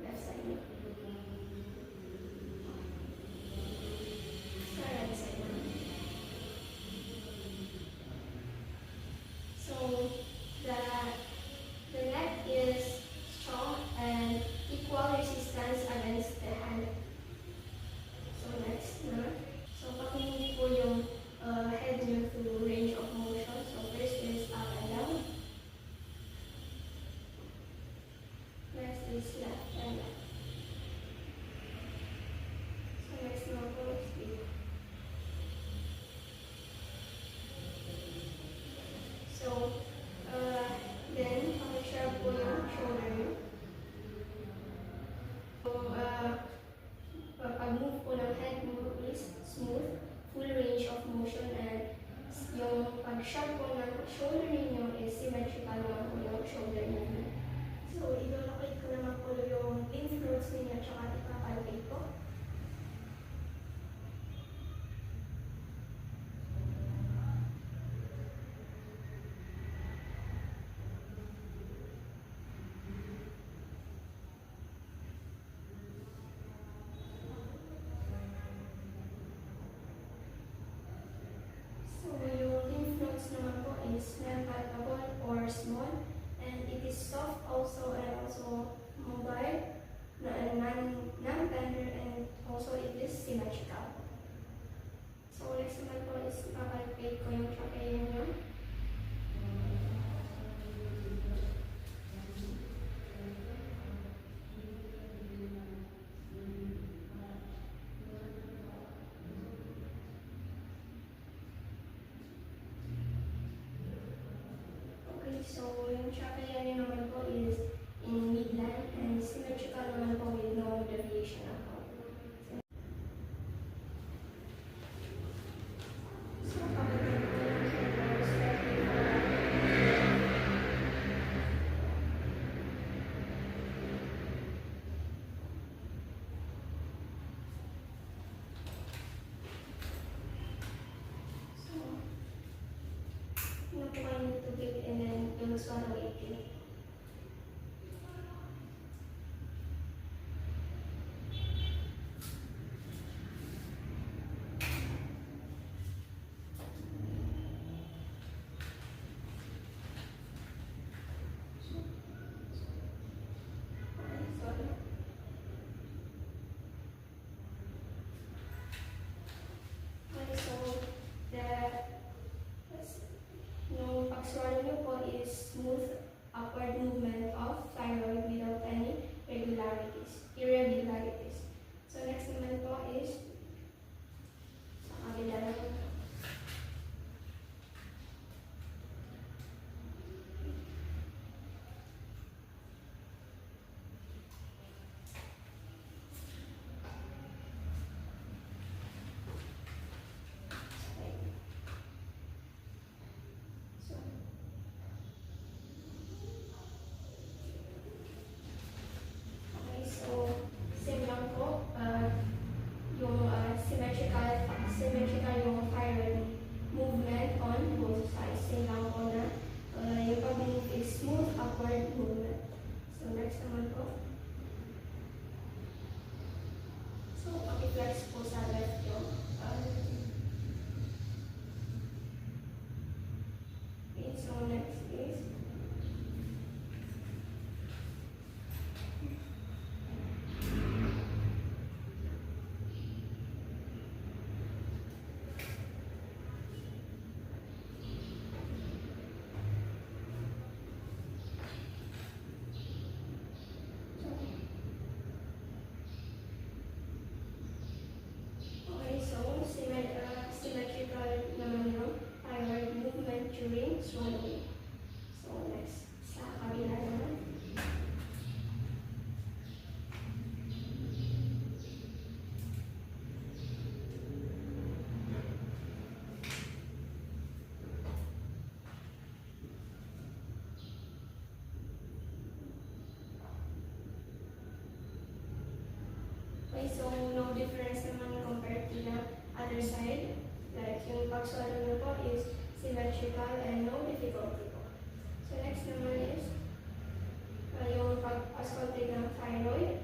left side niyo. Sa right side naman. So, the neck is strong and equal resistance against the hand. So, next naman. So, pag-move po yung head niyo to range of motion. So, first is up and down. Next is left and left. So, next naman po is dito. So, then, pag-sharp po yung shoulder niyo. So, pag-move po ng head mo is smooth, full range of motion, and yung pag-sharp po ng shoulder ninyo is symmetrical naman po yung shoulder movement. So, i-locate ko naman po yung lymph nodes ninyo at saka ipapalpate po. So, yung lymph nodes naman po is non-palpable or small, and it is soft also and also mobile, non-tender, and also it is symmetrical. So, next naman po is ipapalpate ko yung trachea nyo. Okay, so yung trachea nyo naman po is in midline and symmetrical naman po with no deviation at all. So, pagdating po yung shoulders, slightly forward. So, yun po kayo ng tubig and then yung swallow it in. Okay, so yung pag-swallow nyo po is smooth upward movement of thyroid without any irregularities. So next naman po is sa kabila naman. Okay, so same lang po. Yung symmetrical yung thyroid movement on both sides. Same lang po na yung pag-move is smooth upward movement. So next naman po. So pag-flex po sa left yung okay, so next is okay, so symmetrical naman yung thyroid movement during swallowing. So next, sa kabila naman. Okay, so no difference naman compared to the other side. Like yung pag-swallow nyo po is symmetrical and no difficulty po. So next naman is yung pag-auscultate ng thyroid.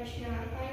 stretch na